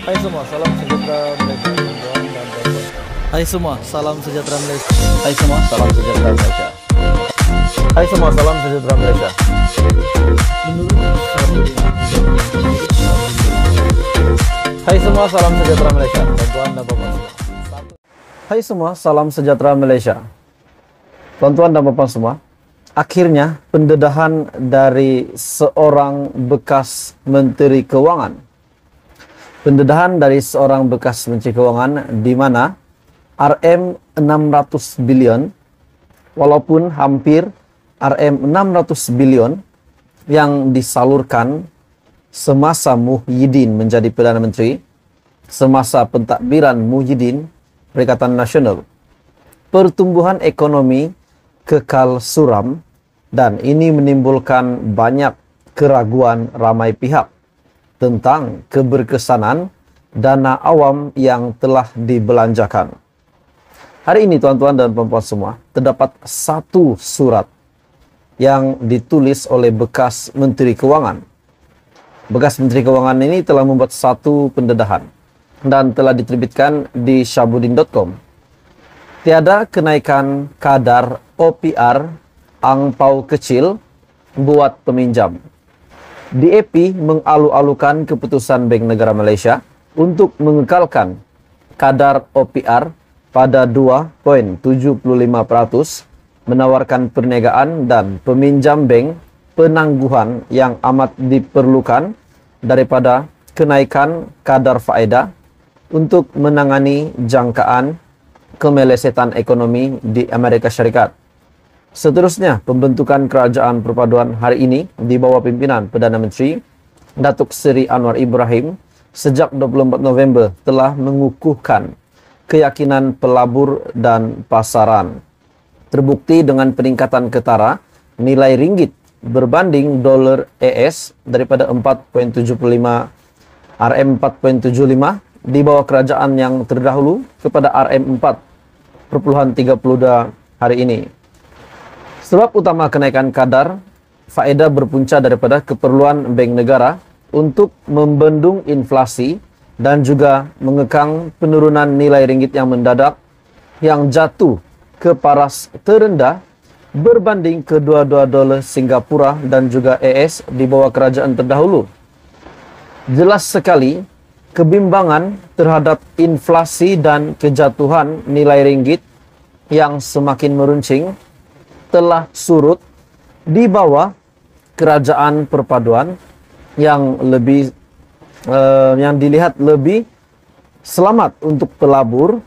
Hai semua, salam sejahtera Malaysia. Hai semua, salam sejahtera Malaysia. Hai semua, salam sejahtera Malaysia. Hai semua, salam sejahtera Malaysia. Hai semua, salam sejahtera Malaysia. Tuan-tuan dan puan-puan semua. Hai semua, salam sejahtera Malaysia. Tuan-tuan dan puan-puan semua. Akhirnya pendedahan dari seorang bekas Menteri Keuangan. Pendedahan dari seorang bekas Menteri Keuangan di mana RM 600 bilion walaupun hampir RM 600 bilion yang disalurkan semasa Muhyiddin menjadi Perdana Menteri, semasa pentadbiran Muhyiddin Perikatan Nasional. Pertumbuhan ekonomi kekal suram dan ini menimbulkan banyak keraguan ramai pihak tentang keberkesanan dana awam yang telah dibelanjakan. Hari ini tuan-tuan dan puan-puan semua, terdapat satu surat yang ditulis oleh bekas Menteri Keuangan. Bekas Menteri Keuangan ini telah membuat satu pendedahan dan telah diterbitkan di syahbudin.com. Tiada kenaikan kadar OPR angpau kecil buat peminjam. DAP mengalu-alukan keputusan Bank Negara Malaysia untuk mengekalkan kadar OPR pada 2.75%, menawarkan perniagaan dan peminjam bank penangguhan yang amat diperlukan daripada kenaikan kadar faedah untuk menangani jangkaan kemelesetan ekonomi di Amerika Syarikat. Seterusnya, pembentukan kerajaan perpaduan hari ini di bawah pimpinan Perdana Menteri Datuk Seri Anwar Ibrahim sejak 24 November telah mengukuhkan keyakinan pelabur dan pasaran. Terbukti dengan peningkatan ketara nilai ringgit berbanding dolar AS daripada 4.75 RM 4.75 di bawah kerajaan yang terdahulu kepada RM 4.32 hari ini. Sebab utama kenaikan kadar faedah berpunca daripada keperluan Bank Negara untuk membendung inflasi dan juga mengekang penurunan nilai ringgit yang mendadak yang jatuh ke paras terendah berbanding kedua-dua dolar Singapura dan juga AS di bawah kerajaan terdahulu. Jelas sekali kebimbangan terhadap inflasi dan kejatuhan nilai ringgit yang semakin meruncing telah surut di bawah kerajaan perpaduan yang lebih yang dilihat lebih selamat untuk pelabur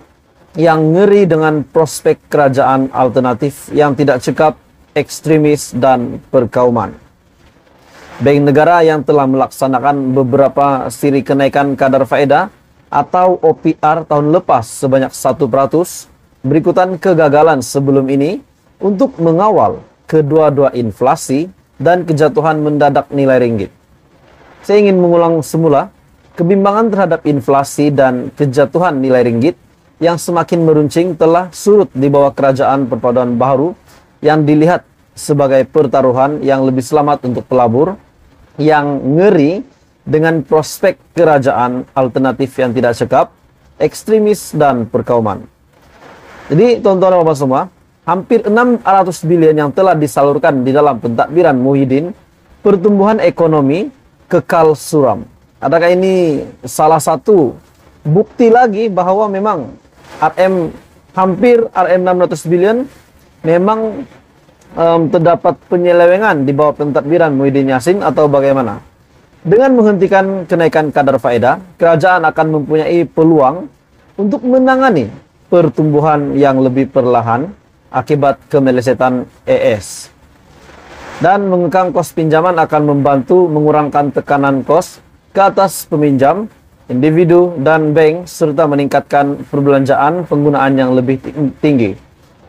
yang ngeri dengan prospek kerajaan alternatif yang tidak cekap, ekstremis dan perkauman. Bank Negara yang telah melaksanakan beberapa siri kenaikan kadar faedah atau OPR tahun lepas sebanyak 1%, berikutan kegagalan sebelum ini untuk mengawal kedua-dua inflasi dan kejatuhan mendadak nilai ringgit. Saya ingin mengulang semula, kebimbangan terhadap inflasi dan kejatuhan nilai ringgit yang semakin meruncing telah surut di bawah kerajaan perpaduan baru yang dilihat sebagai pertaruhan yang lebih selamat untuk pelabur yang ngeri dengan prospek kerajaan alternatif yang tidak cekap, ekstremis dan perkauman. Jadi tuan-tuan dan puan-puan semua, hampir 600 bilion yang telah disalurkan di dalam pentadbiran Muhyiddin, pertumbuhan ekonomi kekal suram. Adakah ini salah satu bukti lagi bahawa memang hampir RM 600 bilion memang terdapat penyelewengan di bawah pentadbiran Muhyiddin Yassin atau bagaimana? Dengan menghentikan kenaikan kadar faedah, kerajaan akan mempunyai peluang untuk menangani pertumbuhan yang lebih perlahan akibat kemelesetan AS. Dan mengekang kos pinjaman akan membantu mengurangkan tekanan kos ke atas peminjam, individu dan bank serta meningkatkan perbelanjaan penggunaan yang lebih tinggi.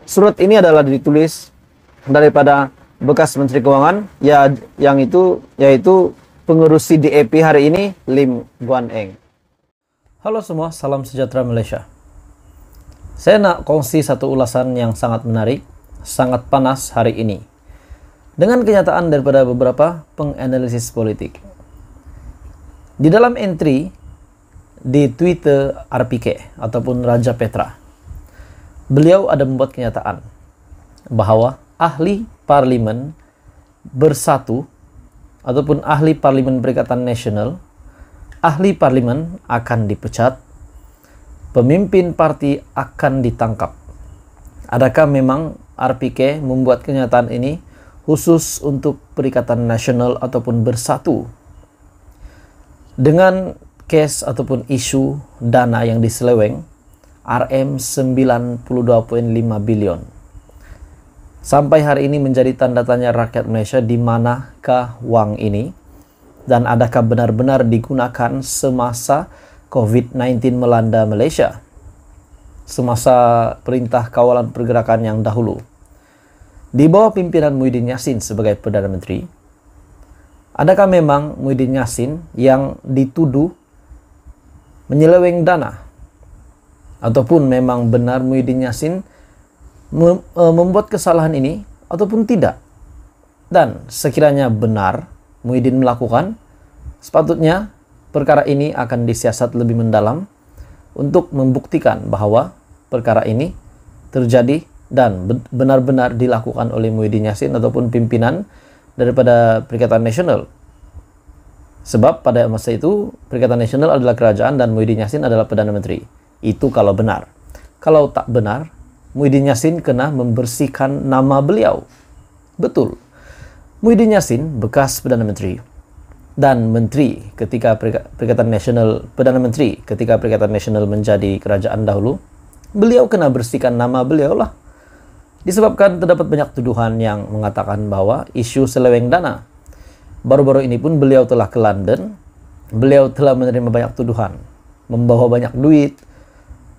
Surat ini adalah ditulis daripada bekas Menteri Keuangan yaitu pengurus DAP hari ini, Lim Guan Eng. Halo semua, salam sejahtera Malaysia. Saya nak kongsi satu ulasan yang sangat menarik, sangat panas hari ini. Dengan kenyataan daripada beberapa penganalisis politik. Di dalam entry di Twitter RPK ataupun Raja Petra. Beliau ada membuat kenyataan bahwa ahli parlimen bersatu ataupun ahli parlimen Perikatan Nasional, ahli parlimen akan dipecat, pemimpin parti akan ditangkap. Adakah memang RPK membuat kenyataan ini khusus untuk Perikatan Nasional ataupun bersatu? Dengan case ataupun isu dana yang diseleweng RM 92.5 bilion. Sampai hari ini menjadi tanda tanya rakyat Malaysia, di manakah uang ini dan adakah benar-benar digunakan semasa COVID-19 melanda Malaysia, semasa perintah kawalan pergerakan yang dahulu di bawah pimpinan Muhyiddin Yassin sebagai Perdana Menteri. Adakah memang Muhyiddin Yassin yang dituduh menyeleweng dana? Ataupun memang benar Muhyiddin Yassin membuat kesalahan ini ataupun tidak? Dan sekiranya benar Muhyiddin melakukan, sepatutnya perkara ini akan disiasat lebih mendalam untuk membuktikan bahwa perkara ini terjadi dan benar-benar dilakukan oleh Muhyiddin Yassin ataupun pimpinan daripada Perikatan Nasional. Sebab pada masa itu Perikatan Nasional adalah kerajaan dan Muhyiddin Yassin adalah Perdana Menteri. Itu kalau benar. Kalau tak benar, Muhyiddin Yassin kena membersihkan nama beliau. Betul. Muhyiddin Yassin bekas Perdana Menteri dan Menteri ketika Perikatan Nasional, Perdana Menteri ketika Perikatan Nasional menjadi kerajaan dahulu. Beliau kena bersihkan nama beliau lah. Disebabkan terdapat banyak tuduhan yang mengatakan bahwa isu seleweng dana. Baru-baru ini pun beliau telah ke London. Beliau telah menerima banyak tuduhan, membawa banyak duit.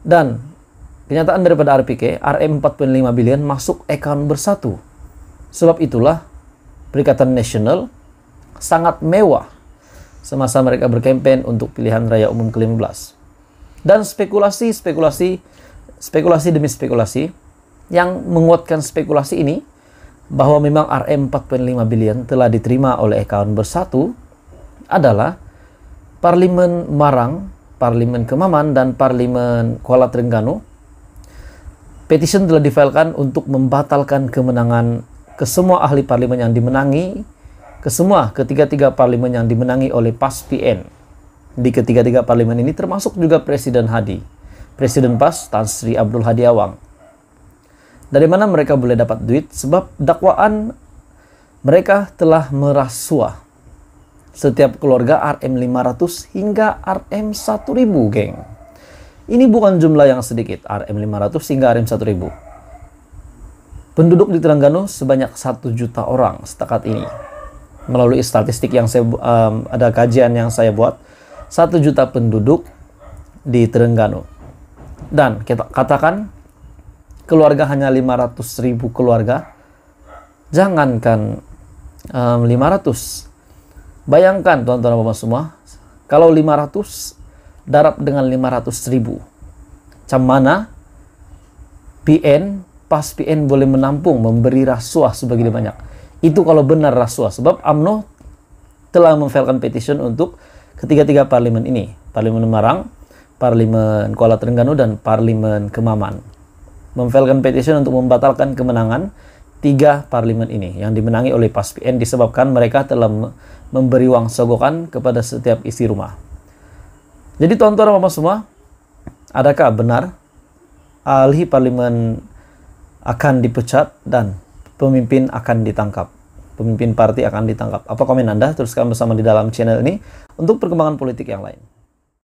Dan kenyataan daripada RPK, RM 4.5 bilion masuk akaun bersatu. Sebab itulah Perikatan Nasional sangat mewah semasa mereka berkempen untuk pilihan raya umum ke-15. Dan spekulasi demi spekulasi yang menguatkan spekulasi ini bahwa memang RM 4.5 bilion telah diterima oleh akaun bersatu adalah Parlimen Marang, Parlimen Kemaman, dan Parlimen Kuala Terengganu. Petition telah difilekan untuk membatalkan kemenangan ke semua ahli parlimen yang dimenangi, ketiga-tiga parlimen yang dimenangi oleh PAS PN. Di ketiga-tiga parlimen ini termasuk juga Presiden Hadi, Presiden PAS Tan Sri Abdul Hadi Awang. Dari mana mereka boleh dapat duit? Sebab dakwaan mereka telah merasuah setiap keluarga RM 500 hingga RM 1000, geng. Ini bukan jumlah yang sedikit, RM 500 hingga RM 1000. Penduduk di Terengganu sebanyak 1 juta orang setakat ini. Melalui statistik yang ada kajian yang saya buat, 1 juta penduduk di Terengganu. Dan kita katakan keluarga hanya 500.000 keluarga. Jangankan 500. Bayangkan tuan-tuan dan bapak semua, kalau 500 darab dengan 500.000. Macam mana PAS PN boleh menampung, memberi rasuah sebegini banyak. Itu kalau benar rasuah. Sebab UMNO telah memfilekan petition untuk ketiga-tiga parlimen ini. Parlimen Marang, Parlimen Kuala Terengganu, dan Parlimen Kemaman. Memfilekan petition untuk membatalkan kemenangan 3 parlimen ini yang dimenangi oleh PAS PN disebabkan mereka telah memberi wang sogokan kepada setiap isi rumah. Jadi tuan-tuan dan bapak semua, adakah benar ahli parlimen akan dipecat dan pemimpin akan ditangkap? Pemimpin parti akan ditangkap. Apa komen Anda? Teruskan bersama di dalam channel ini untuk perkembangan politik yang lain.